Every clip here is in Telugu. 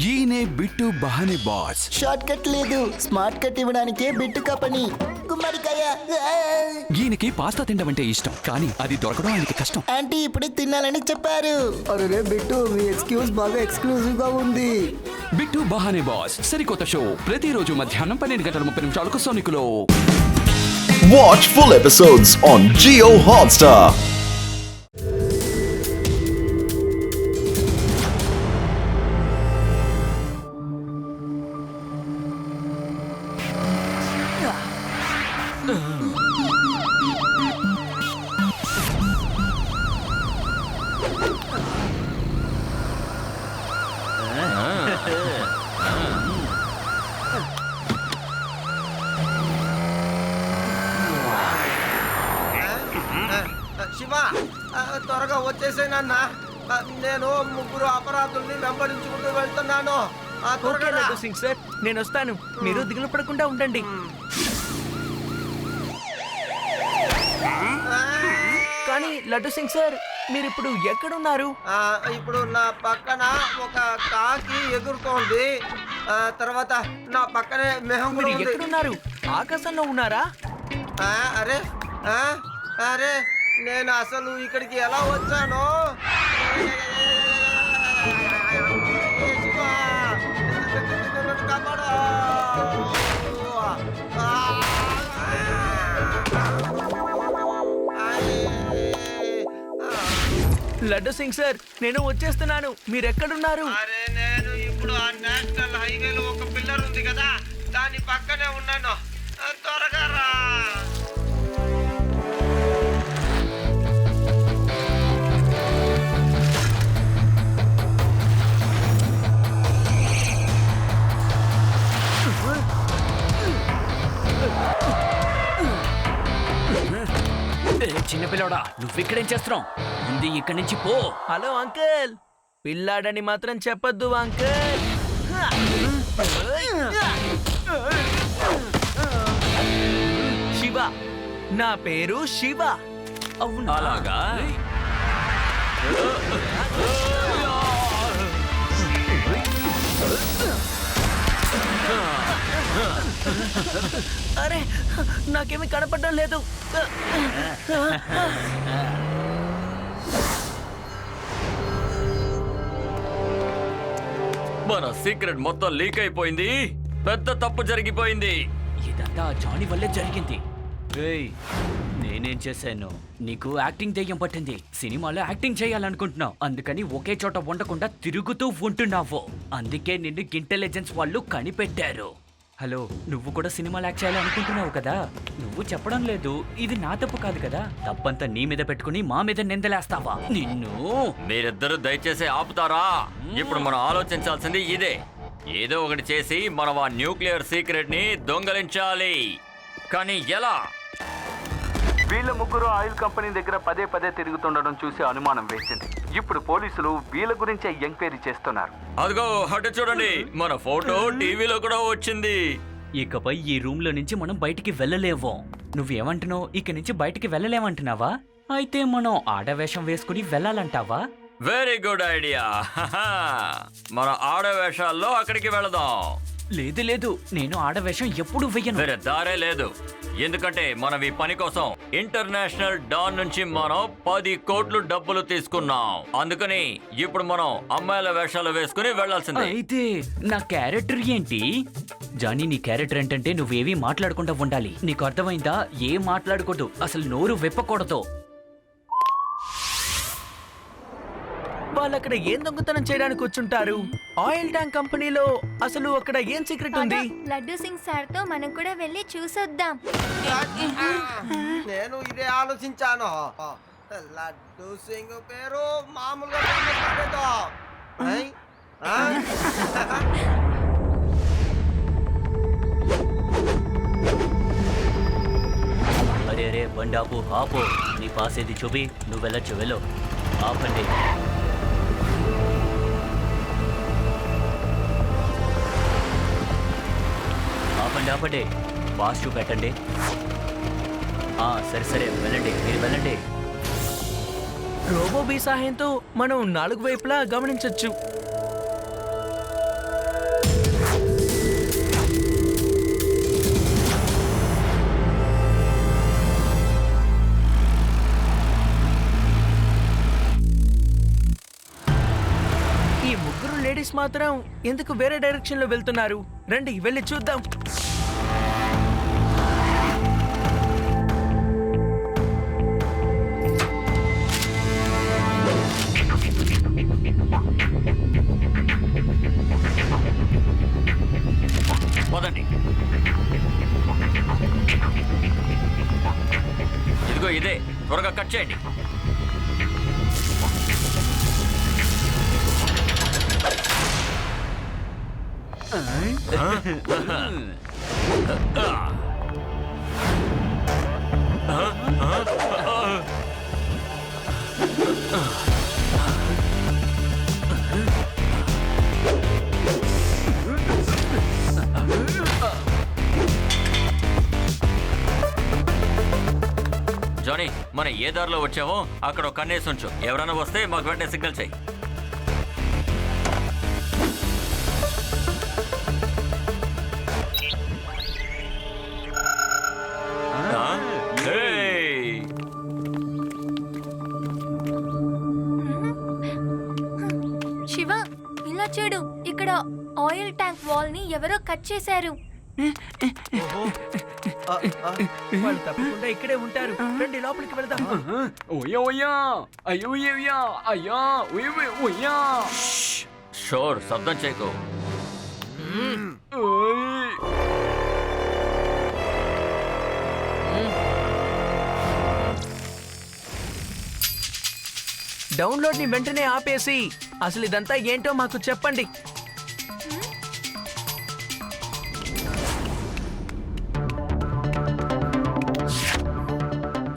ఈయనే బిట్టు బహానే బాస్. షార్ట్ కట్ లేదు, స్మార్ట్ కట్ ఇవ్వడానికే బిట్టు కంపెనీ. గుమ్మడికాయ. ఈయనకి పాస్తా తినడం అంటే ఇష్టం, కానీ అది దొరకడం ఆయనకి కష్టం. ఆంటీ ఇప్పుడే తినాలని చెప్పారు. అరే బిట్టు, మీ ఎక్స్క్యూజ్ బాగా ఎక్స్క్లూజివ్ గా ఉంది. బిట్టు బహానే బాస్ సరికొత్త షో ప్రతిరోజు మధ్యాహ్నం 12:30 సోనికులో. Watch full episodes on Jio Hotstar. Shiva, త్వరగా వచ్చేసేనన్నా. నేను ముగ్గురు అపరాధుల్ని వెంబడించుకుంటూ వెళ్తున్నాను. ఓకే లడ్డు సింగ్ సార్, నేను వస్తాను. మీరు దిగులు పడకుండా ఉండండి. కానీ లడ్డు సింగ్ సార్, మీరు ఇప్పుడు ఎక్కడున్నారు? ఇప్పుడు నా పక్కన ఒక కాకి ఎగురుతోంది. తర్వాత నా పక్కనే మెహం. మీరు ఎక్కడున్నారు? ఆకాశంలో ఉన్నారా? అరే అరే, నేను అసలు ఇక్కడికి ఎలా వచ్చానో. లడ్డు సింగ్ సార్, నేను వచ్చేస్తున్నాను. మీరు ఎక్కడున్నారు? అరే, నేను ఇప్పుడు ఆ నేషనల్ హైవేలో ఒక పిల్లర్ ఉంది కదా, దాని పక్కనే ఉన్నాను. త్వరగా రా. చిన్నపిల్లోడా, నువ్విక్కడేం చేస్తున్నావు? ముందు ఇక్కడి నుంచి పో. హలో అంకుల్, పిల్లాడని మాత్రం చెప్పొద్దు అంకుల్. శివ, నా పేరు శివ. అవును, అలాగా? అరే, నాకేమీ కనపడడం లేదు. మన సీక్రెట్ మొత్తం లీక్ అయిపోయింది. పెద్ద తప్పు జరిగిపోయింది. ఇదంతా జానీ వల్లే జరిగింది. నేనేం చేశాను? నీకు యాక్టింగ్ దెయ్యం పట్టింది. సినిమాలో యాక్టింగ్ చేయాలనుకుంటున్నావు, అందుకని ఒకే చోట ఉండకుండా తిరుగుతూ ఉంటున్నావు. అందుకే నిన్ను ఇంటెలిజెన్స్ వాళ్ళు కనిపెట్టారు. హలో, నువ్వు కూడా సినిమాలో యాక్ట్ చేయాలనుకుంటున్నావు కదా? నువ్వు చెప్పడం లేదు. ఇది నా తప్పు కాదు కదా. తప్పంతా నీ మీద పెట్టుకుని మా మీద నిందలేస్తావా? నిన్ను. మీరిద్దరూ దయచేసి ఆపుతారా? ఇప్పుడు మనం ఆలోచించాల్సింది ఇదే. ఏదో ఒకటి చేసి మనం ఆ న్యూక్లియర్ సీక్రెట్ ని దొంగలించాలి. కానీ ఎలా? వీళ్ళ ముగ్గురు ఆయిల్ కంపెనీ దగ్గర పదే పదే తిరుగుతుండడం చూసి అనుమానం వేసింది. ఇప్పుడు పోలీసులు వీళ్ళ గురించే ఎంక్వైరీ చేస్తున్నారు. అదిగో అటు చూడండి, మన ఫోటో టీవీలో కూడా వచ్చింది. ఇకపై ఈ రూమ్ లో నుంచి మనం బయటికి వెళ్ళలేము. నువ్వేమంటున్నావు? ఇక నుంచి బయటికి వెళ్ళలేమంటున్నావా? అయితే మనం ఆడవేషం వేసుకుని వెళ్ళాలంటావా? Very good idea. మన ఆడవేషాల్లో అక్కడికి వెళదాం. లేదు లేదు, నేను ఆడవేషం ఎప్పుడు వెయ్యను. వేరే దారే లేదు. ఎందుకంటే మనం ఈ పని కోసం ఇంటర్నేషనల్ డాన్ నుంచి మనం 10 కోట్లు డబ్బులు తీసుకున్నాం. అందుకని ఇప్పుడు మనం అమ్మాయిల వేషాలు వేసుకుని వెళ్లాల్సిందే. అయితే నా క్యారెక్టర్ ఏంటి? జానీ, నీ క్యారెక్టర్ ఏంటంటే నువ్వేమీ మాట్లాడకుండా ఉండాలి. నీకు అర్థమైందా? ఏం మాట్లాడకూడదు, అసలు నోరు విప్పకూడదు. వాళ్ళు అక్కడ ఏం దొంగతనం చేయడానికి వచ్చుంటారు? ఆయిల్ ట్యాంక్ కంపెనీలో అసలు అక్కడ ఏం సీక్రెట్ ఉంది? లడ్డు సింగ్ సార్ తో మనం కూడా వెళ్ళి చూసొద్దాం. నేను ఇదే ఆలోచించాను. లడ్డు సింగ్ పేరు మామూలుగా కాదు. అరే అరే, బండి ఆపు ఆపు. నీ పాస్ ఏది చూపి. నువ్వు వెళ్ళొచ్చు, వెళ్ళు. ఆపండి. ఆపండి ఆపండి, పాస్ చూపెట్టండి. సరే సరే, వెళ్ళండి, మీరు వెళ్ళండి. రోబో బీ సహాయంతో మనం 4 వైపులా గమనించొచ్చు. మాత్రం ఎందుకు వేరే డైరెక్షన్ లో వెళ్తున్నారు? రండి వెళ్ళి చూద్దాం. పదండి. ఇదిగో ఇదే, త్వరగా కట్ చేయండి. జానీ, మనం ఏ దారిలో వచ్చామో అక్కడ ఒక కన్నేసి ఉంచు. ఎవరైనా వస్తే మాకు వెంటనే సిగ్నల్ చేయి. శివ, ఇలా చూడు, ఇక్కడ ఆయిల్ ట్యాంక్ వాల్ ని ఎవరో కట్ చేశారు. వాళ్ళు తప్పకుండా ఇక్కడే ఉంటారు. రండి లోపలికి వెళ్దాం. షోర్, శబ్దం చేయకు. డౌన్లోడ్ ని వెంటనే ఆపేసి అసలు ఇదంతా ఏంటో మాకు చెప్పండి.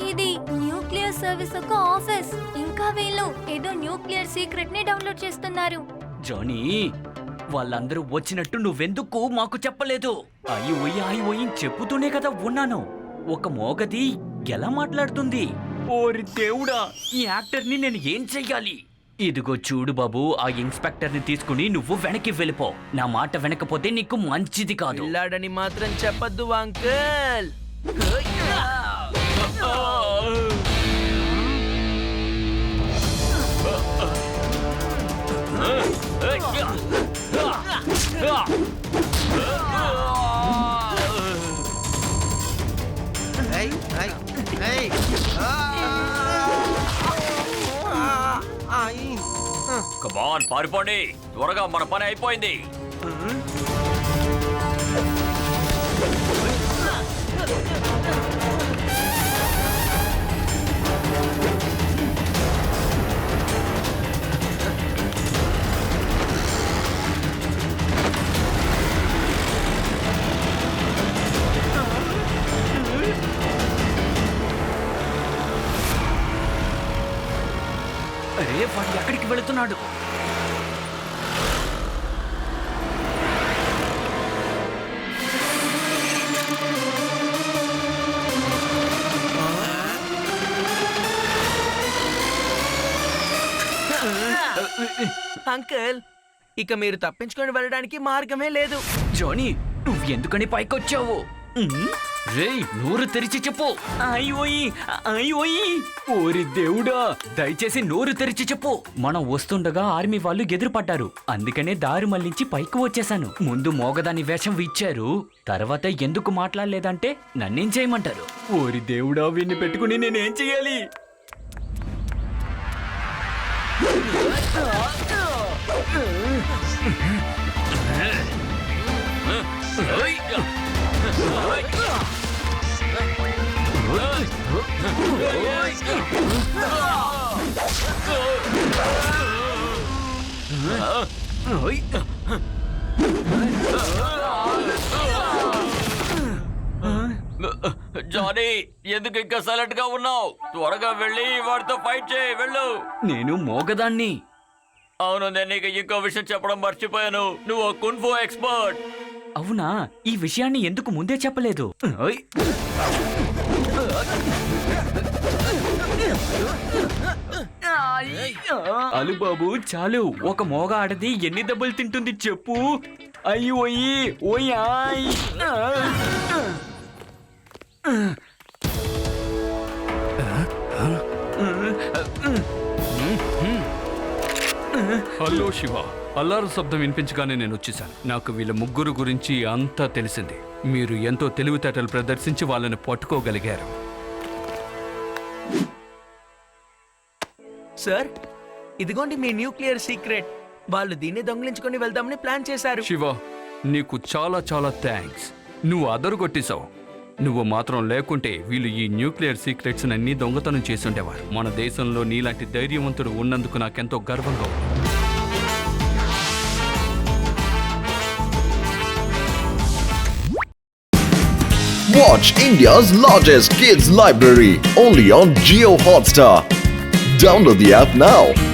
ఇది న్యూక్లియర్ సర్వీస్ ఒక ఆఫీస్. ఇంకా వీళ్ళు ఏదో న్యూక్లియర్ సీక్రెట్ ని డౌన్లోడ్ చేస్తున్నారు. జానీ, వాళ్ళందరూ వచ్చినట్టు నువ్వెందుకు మాకు చెప్పలేదు? అయ్యి చెప్పుతూనే కదా ఉన్నాను. ఒక మోగది ఎలా మాట్లాడుతుంది? ఓరి దేవుడా, ఈ యాక్టర్ ని నేను ఏం చెయ్యాలి? ఇదిగో చూడు బాబు, ఆ ఇన్స్పెక్టర్ ని తీసుకుని నువ్వు వెనక్కి వెళ్ళిపో. నా మాట వెనకపోతే నీకు మంచిది కాదు. పిల్లాడని మాత్రం చెప్పద్దు అంకుల్. కమాన్, పారిపోండి త్వరగా, మన పని అయిపోయింది. అరే, వాడు ఎక్కడికి వెళుతున్నాడు? అంకుల్, ఇక మీరు తప్పించుకొని వెళ్ళడానికి మార్గమే లేదు. జానీ, నువ్వు ఎందుకని పైకొచ్చావు? రేయ్, నోరు తెరిచి చెప్పు. ఓరి దేవుడా, దయచేసి నోరు తెరిచి చెప్పు. మనం వస్తుండగా ఆర్మీ వాళ్ళు ఎదురుపడ్డారు. అందుకనే దారి మళ్లించి పైకి వచ్చేసాను. ముందు మోగదాని వేషం ఇచ్చారు, తర్వాత ఎందుకు మాట్లాడలేదంటే నన్నేం చేయమంటారు? ఓరి దేవుడా, వీన్ని పెట్టుకుని నేనేం చెయ్యాలి? జానీ, ఎందుకు ఇంకా సైలెంట్ గా ఉన్నావు? త్వరగా వెళ్ళి వాడితో ఫైట్ చేయి, వెళ్ళు. నేను మోగదాన్ని. అవును, నేను నీకు ఇంకో విషయం చెప్పడం మర్చిపోయాను. నువ్వు కున్ఫు ఎక్స్పర్ట్. అవునా? ఈ విషయాన్ని ఎందుకు ముందే చెప్పలేదు? అలుబాబు, చాలు. ఒక మోగ ఆడది ఎన్ని దెబ్బలు తింటుంది చెప్పు? అయ్యి ఓయ్. హలో శివ, అల్లారు శబ్దం వినిపించగానే నేను వచ్చేసాను. నాకు వీళ్ళ ముగ్గురు గురించి అంతా తెలిసింది. మీరు ఎంతో తెలివితేటలు ప్రదర్శించి వాళ్ళని పట్టుకోగలిగారు. సార్, ఇదిగోండి మీ న్యూక్లియర్ సీక్రెట్. వాళ్ళు దీన్ని దొంగిలించుకొని వెళ్దామని ప్లాన్ చేశారు. శివ, నీకు చాలా చాలా థ్యాంక్స్. నువ్వు అదరుగొట్టేశావు. నువ్వు మాత్రం లేకుంటే వీళ్ళు ఈ న్యూక్లియర్ సీక్రెట్స్ అన్ని దొంగతనం చేసి ఉండేవారు. మన దేశంలో నీలాంటి ధైర్యవంతుడు ఉన్నందుకు నాకెంతో గర్వంగా ఉంది. Watch India's largest kids library only on Jio Hotstar. Download the app now.